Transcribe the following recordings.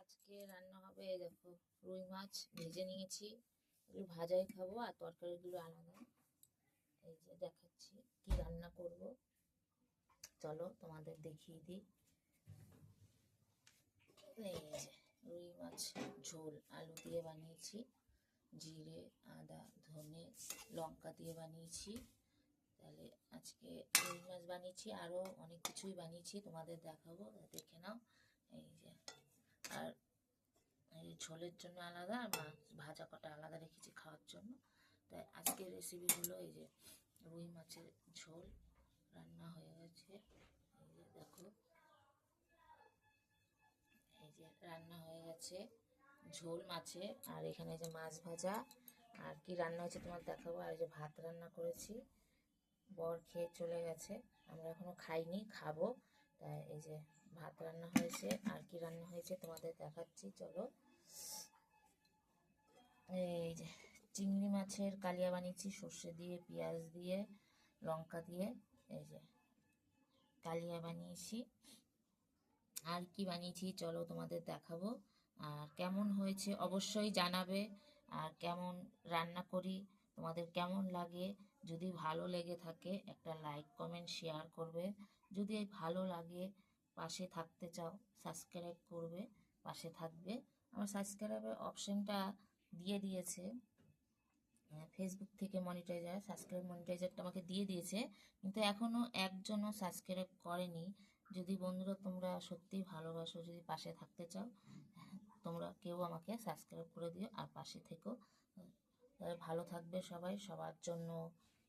আজকে রান্না হবে এই দেখো, রুই মাছ ভেজে নিয়েছি। এগুলো ভাজাই খাবো আর তরকারিগুলো আলাদা। এই যে দেখাচ্ছি কি রান্না করব, চলো তোমাদের দেখিয়ে দিই। এই যে রুই মাছ ঝোল আলু দিয়ে বানিয়েছি, জিরে আদা ধনে লঙ্কা দিয়ে বানিয়েছি। তাহলে আজকে রুই মাছ বানিয়েছি, আরও অনেক কিছুই বানিয়েছি, তোমাদের দেখাবো, দেখে নাও। এই যে আর এই ঝোলের জন্য আলাদা আর মাছ ভাজা কটা আলাদা রেখেছি খাওয়ার জন্য। তাই আজকের রেসিপি হলো এই যে রুই মাছের ঝোল রান্না হয়ে গেছে। এই যে দেখো, এই যে রান্না হয়ে গেছে ঝোল মাছের, আর এখানে যে মাছ ভাজা। আর কি রান্না হয়েছে তোমার দেখাবো। আর যে ভাত রান্না করেছি, বর খেয়ে চলে গেছে, আমরা এখনো খাইনি, খাবো। তাই এই যে ভাত রান্না হয়েছে, আর কি রান্না হয়েছে তোমাদের দেখাচ্ছি, চলো। এই যে চিংড়ি মাছের কালিয়া বানিয়েছি সর্ষে দিয়ে পেঁয়াজ দিয়ে লঙ্কা দিয়ে, এই যে কালিয়া বানিয়েছি। আর কি বানিয়েছি চলো তোমাদের দেখাবো। আর কেমন হয়েছে অবশ্যই জানাবে। আর কেমন রান্না করি তোমাদের কেমন লাগে, যদি ভালো লেগে থাকে একটা লাইক কমেন্ট শেয়ার করবে। যদি ভালো লাগে পাশে থাকতে চাও সাবস্ক্রাইব করবে, পাশে থাকবে। আমার সাবস্ক্রাইবের অপশনটা দিয়ে দিয়েছে ফেসবুক থেকে, মনিটাইজার সাবস্ক্রাইব মনিটাইজারটা আমাকে দিয়ে দিয়েছে, কিন্তু এখনও একজনও সাবস্ক্রাইব করেনি। যদি বন্ধুরা তোমরা সত্যিই ভালোবাসো, যদি পাশে থাকতে চাও, তোমরা কেউ আমাকে সাবস্ক্রাইব করে দিও আর পাশে থেকো। তাহলে ভালো থাকবে সবাই, সবার জন্য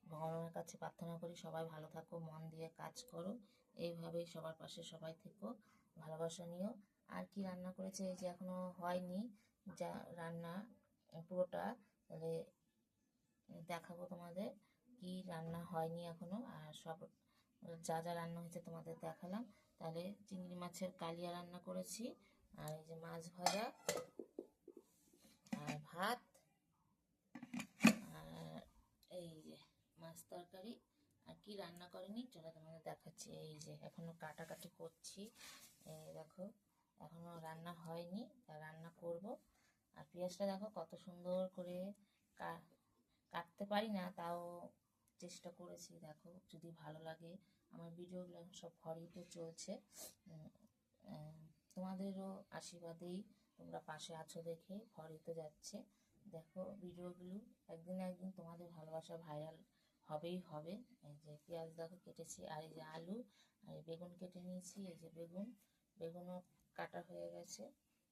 ভগবানের কাছে প্রার্থনা করি সবাই ভালো থাকো, মন দিয়ে কাজ করো, এইভাবেই সবার পাশে সবাই থেকো, ভালোবাসা নিও। আর কি রান্না করেছে এই যে এখনো হয়নি যা রান্না পুরোটা, তাহলে দেখাবো তোমাদের কি রান্না হয়নি এখনো। আর সব যা যা রান্না হয়েছে তোমাদের দেখালাম। তাহলে চিংড়ি মাছের কালিয়া রান্না করেছি, আর এই যে মাছ ভাজা আর ভাত, আর এই যে মাছ তরকারি। আর কি রান্না করেনি চলো তোমাদের দেখাচ্ছি। এই যে এখনো কাটাকাটি করছি, এই দেখো এখনো রান্না হয়নি, তা রান্না করব। আর পেঁয়াজটা দেখো কত সুন্দর করে কাটতে পারি না, তাও চেষ্টা করেছি। দেখো যদি ভালো লাগে, আমার ভিডিওগুলো সব ফরিতে চলছে, তোমাদেরও আশীর্বাদেই তোমরা পাশে আছো দেখে ফরিতে যাচ্ছে। দেখো ভিডিওগুলো একদিন না একদিন তোমাদের ভালোবাসা ভাইরাল হবেই হবে। এই যে পেঁয়াজ দেখো কেটেছি, আর এই যে আলু আর বেগুন কেটে নিয়েছি। এই যে বেগুনও কাটা হয়ে গেছে।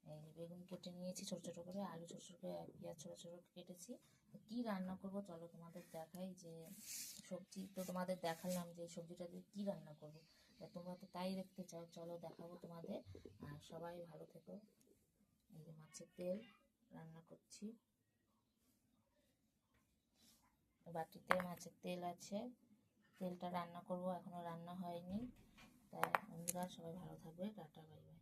এই যে বেগুন কেটে নিয়েছি ছোট ছোট করে, আলু ছোট ছোট করে, পেঁয়াজ ছোট ছোট কেটেছি। কি রান্না করব চলো তোমাদের দেখাই। যে সবজি তো তোমাদের দেখালাম যে সবজিটা দিয়ে কী রান্না করব, তোমরা তো তাই দেখতে চাও, চলো দেখাবো তোমাদের। আর সবাই ভালো থেকো। এই যে মাছের তেল রান্না করছি, বাটিতে মাছের তেল আছে, তেলটা রান্না করব, এখনো রান্না হয়নি। তাই বন্ধুরা সবাই ভালো থাকবে, টাটা বাই বাই।